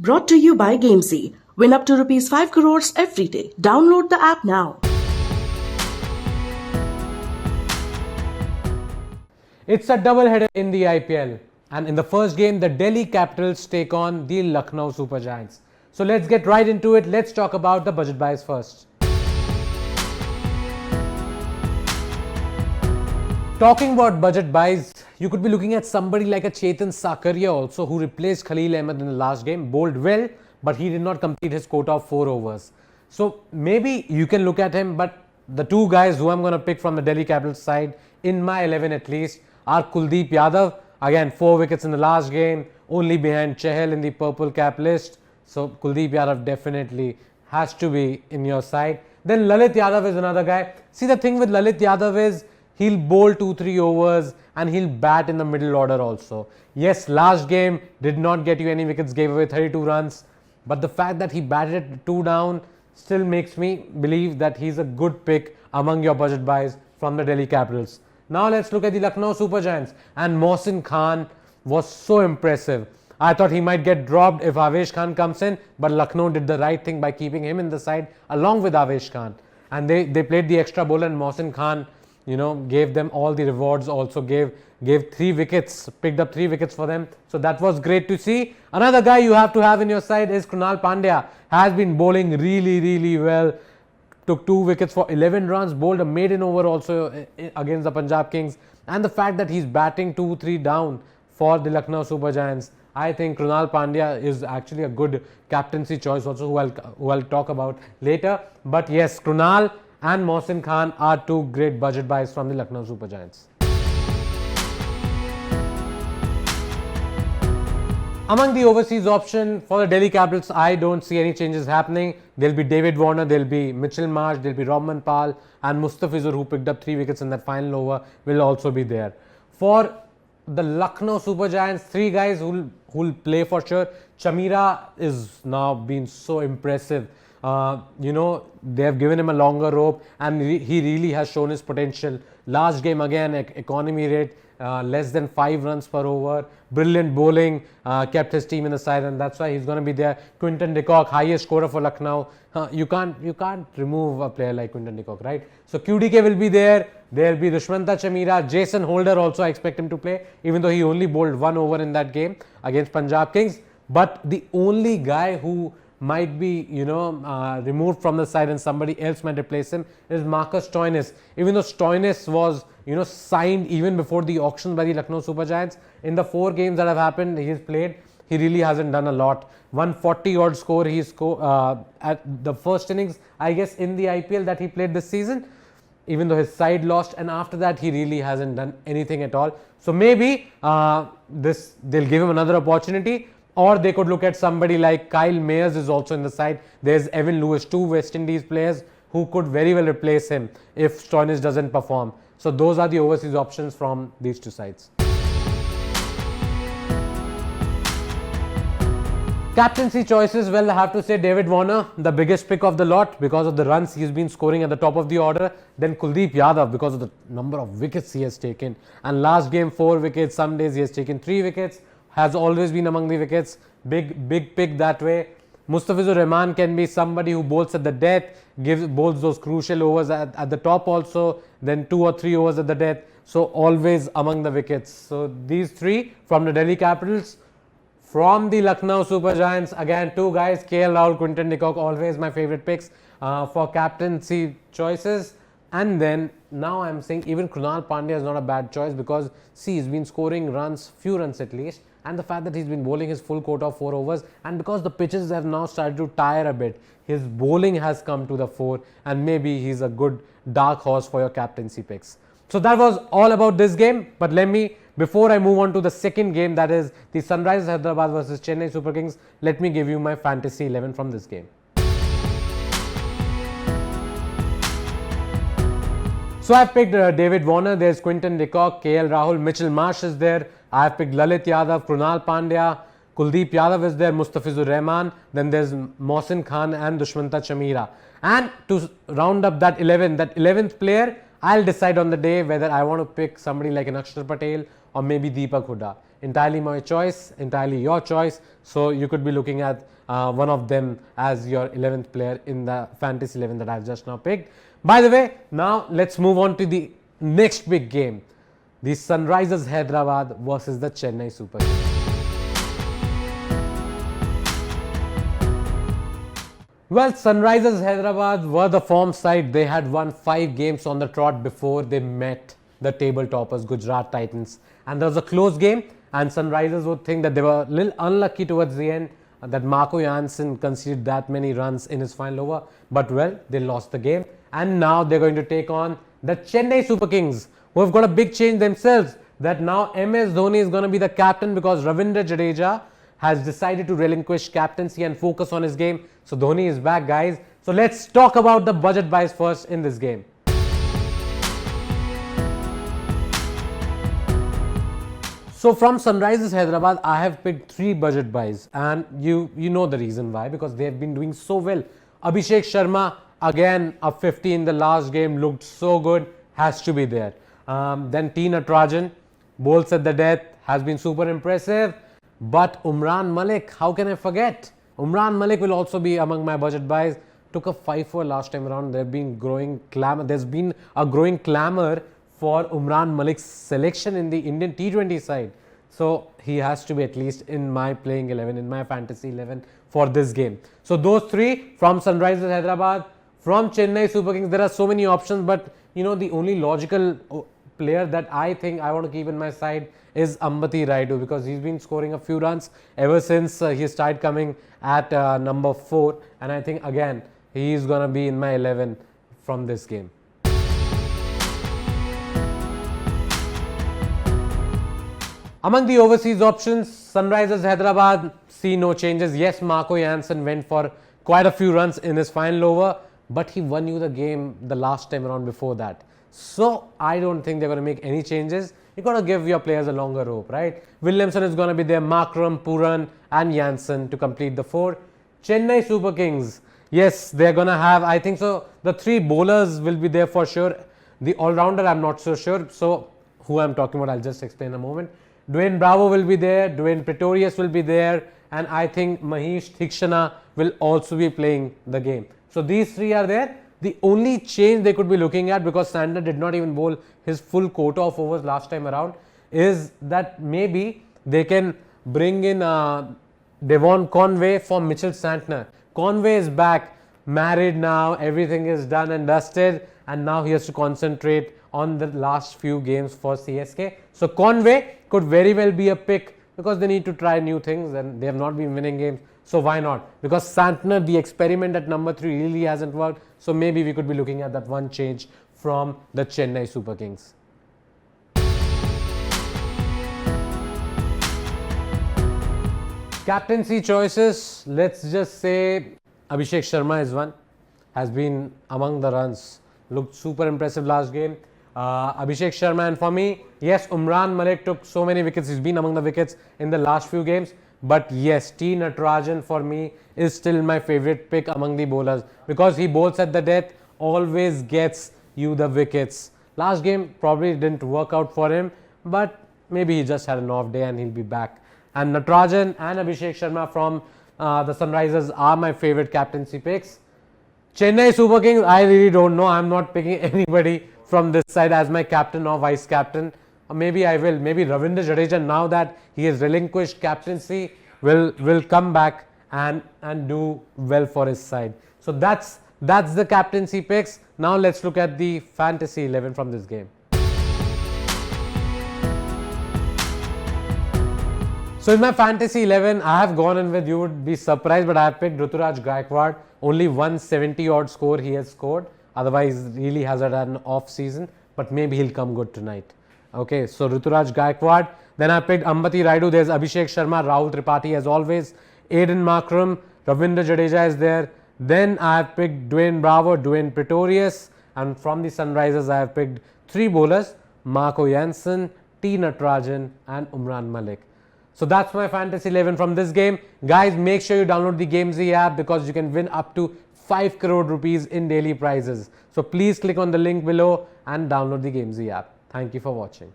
Brought to you by Gamezy. Win up to rupees 5 crores every day. Download the app now. It's a double-header in the IPL, and in the first game, the Delhi Capitals take on the Lucknow Super Giants. So let's get right into it. Let's talk about the budget buys first. Talking about budget buys, you could be looking at somebody like a Chetan Sakaria also, who replaced Khalil Ahmed in the last game, bowled well, but he did not complete his quota of 4 overs. So maybe you can look at him, but the two guys who I'm going to pick from the Delhi Capitals side, in my 11 at least, are Kuldeep Yadav. Again, 4 wickets in the last game, only behind Chahal in the purple cap list. So Kuldeep Yadav definitely has to be in your side. Then Lalit Yadav is another guy. See, the thing with Lalit Yadav is he'll bowl 2-3 overs and he'll bat in the middle order also. Yes, last game did not get you any wickets, gave away 32 runs. But the fact that he batted 2 down still makes me believe that he's a good pick among your budget buys from the Delhi Capitals. Now let's look at the Lucknow Super Giants. And Mohsin Khan was so impressive. I thought he might get dropped if Avesh Khan comes in, but Lucknow did the right thing by keeping him in the side along with Avesh Khan. And they played the extra bowler, and Mohsin Khan, gave them all the rewards, also gave 3 wickets, picked up 3 wickets for them. So that was great to see. Another guy you have to have in your side is Kunal Pandya. Has been bowling really well. Took 2 wickets for 11 runs, bowled a maiden over also against the Punjab Kings. And the fact that he's batting 2-3 down for the Lucknow Super Giants, I think Kunal Pandya is actually a good captaincy choice also, who I'll talk about later. But yes, Kunal and Mohsin Khan are 2 great budget buys from the Lucknow Super Giants. Among the overseas option for the Delhi Capitals, I don't see any changes happening. There'll be David Warner, there'll be Mitchell Marsh, there'll be Rahman Pal, and Mustafizur, who picked up 3 wickets in that final over, will also be there. For the Lucknow Super Giants, 3 guys who'll play for sure. Chamira is now been so impressive. They have given him a longer rope, and he really has shown his potential. Last game again, economy rate, less than 5 runs per over. Brilliant bowling, kept his team in the side, and that's why he's going to be there. Quinton de Kock, highest scorer for Lucknow. You can't remove a player like Quinton de Kock, right? So QDK will be there. There'll be Dushmantha Chamira, Jason Holder also. I expect him to play, even though he only bowled 1 over in that game against Punjab Kings. But the only guy who might be removed from the side and somebody else might replace him is Marcus Stoinis. Even though Stoinis was signed even before the auction by the Lucknow Super Giants, in the 4 games that have happened he's played, he really hasn't done a lot. 140 odd score he scored at the first innings, I guess, in the IPL that he played this season, even though his side lost, and after that he really hasn't done anything at all. So maybe they'll give him another opportunity. Or they could look at somebody like Kyle Mayers is also in the side. There's Evan Lewis, 2 West Indies players who could very well replace him if Stoinis doesn't perform. So those are the overseas options from these 2 sides. Captaincy choices, well, I have to say David Warner, the biggest pick of the lot because of the runs he's been scoring at the top of the order. Then Kuldeep Yadav because of the number of wickets he has taken. And last game 4 wickets, some days he has taken 3 wickets. Has always been among the wickets. Big pick that way. Mustafizur Rahman can be somebody who bowls at the death, bowls those crucial overs at the top also, then 2 or 3 overs at the death. So always among the wickets. So these 3 from the Delhi Capitals. From the Lucknow Super Giants, again 2 guys, KL Rahul, Quinton de Kock, always my favorite picks for captaincy choices. And then now I'm saying even Kunal Pandya is not a bad choice because see, he's been scoring runs, few runs at least, and the fact that he's been bowling his full quota of 4 overs, and because the pitches have now started to tire a bit, his bowling has come to the fore, and maybe he's a good dark horse for your captaincy picks. So that was all about this game, but before I move on to the second game, that is the Sunrisers Hyderabad versus Chennai Super Kings, let me give you my fantasy 11 from this game. So I've picked David Warner, there's Quinton de Kock, KL Rahul, Mitchell Marsh is there. I've picked Lalit Yadav, Kunal Pandya, Kuldeep Yadav is there, Mustafizur Rahman, then there's Mohsin Khan and Dushmantha Chamira. And to round up that 11th player, I'll decide on the day whether I want to pick somebody like an Akshar Patel or maybe Deepak Hooda. Entirely my choice, entirely your choice. So you could be looking at one of them as your 11th player in the fantasy 11 that I've just now picked. By the way, now let's move on to the next big game. The Sunrisers Hyderabad versus the Chennai Super Kings. Well, Sunrisers Hyderabad were the form side. They had won 5 games on the trot before they met the table toppers Gujarat Titans, and there was a close game, and Sunrisers would think that they were a little unlucky towards the end, that Marco Jansen conceded that many runs in his final over, but well, they lost the game, and now they're going to take on the Chennai Super Kings, who have got a big change themselves, that now MS Dhoni is going to be the captain because Ravindra Jadeja has decided to relinquish captaincy and focus on his game. So Dhoni is back, guys. So let's talk about the budget buys first in this game. So from Sunrisers Hyderabad, I have picked 3 budget buys, and you know the reason why, because they have been doing so well. Abhishek Sharma, again a 50 in the last game, looked so good, has to be there. Then T. Natarajan, bowls at the death, has been super impressive. But Umran Malik, how can I forget? Umran Malik will also be among my budget buys. Took a 5-4 last time around. There's been a growing clamor for Umran Malik's selection in the Indian T20 side. So he has to be at least in my playing 11, in my fantasy 11 for this game. So those 3 from Sunrisers Hyderabad, from Chennai Super Kings. There are so many options, but you know, the only logical player that I think I want to keep in my side is Ambati Rayudu, because he's been scoring a few runs ever since he started coming at number 4, and I think again he is going to be in my 11 from this game. Among the overseas options, Sunrisers Hyderabad see no changes. Yes, Marco Jansen went for quite a few runs in his final over, but he won you the game the last time around before that. So I don't think they're going to make any changes. You got to give your players a longer rope, right? Williamson is going to be there, Markram, Puran and Jansen to complete the 4. Chennai Super Kings, yes, they're going to have, I think so, the 3 bowlers will be there for sure. The all-rounder, I'm not so sure. So who I'm talking about, I'll just explain in a moment. Dwayne Bravo will be there, Dwayne Pretorius will be there, and I think Mahesh Thikshana will also be playing the game. So these 3 are there. The only change they could be looking at, because Santner did not even bowl his full quota of overs last time around, is that maybe they can bring in Devon Conway for Mitchell Santner. Conway is back, married now, everything is done and dusted, and now he has to concentrate on the last few games for CSK. So Conway could very well be a pick, because they need to try new things and they have not been winning games. So why not? Because Santner, the experiment at number 3 really hasn't worked. So maybe we could be looking at that one change from the Chennai Super Kings. Captaincy choices, let's just say Abhishek Sharma is one, has been among the runs, looked super impressive last game. Abhishek Sharma, and for me, yes, Umran Malik took so many wickets, he's been among the wickets in the last few games. But yes, T. Natarajan for me is still my favorite pick among the bowlers, because he bowls at the death, always gets you the wickets. Last game probably didn't work out for him, but maybe he just had an off day and he'll be back. And Natarajan and Abhishek Sharma from the Sunrisers are my favorite captaincy picks. Chennai Super Kings, I really don't know. I'm not picking anybody from this side as my captain or vice captain. Maybe I will. Maybe Ravindra Jadeja, now that he has relinquished captaincy, will come back and do well for his side. So that's the captaincy picks. Now let's look at the fantasy 11 from this game. So in my fantasy 11, I have gone in with, you would be surprised, but I have picked Ruturaj Gaikwad. Only 170 odd score he has scored. Otherwise, really has had an off season, but maybe he'll come good tonight. Okay, so Ruturaj Gaikwad. Then I picked Ambati Rayudu. There's Abhishek Sharma, Rahul Tripathi as always, Aiden Markram, Ravindra Jadeja is there. Then I have picked Dwayne Bravo, Dwayne Pretorius, and from the Sunrisers I have picked 3 bowlers, Marco Jansen, T. Natarajan and Umran Malik. So that's my fantasy 11 from this game. Guys, make sure you download the Gamezy app, because you can win up to 5 crore rupees in daily prizes. So please click on the link below and download the Gamezy app. Thank you for watching.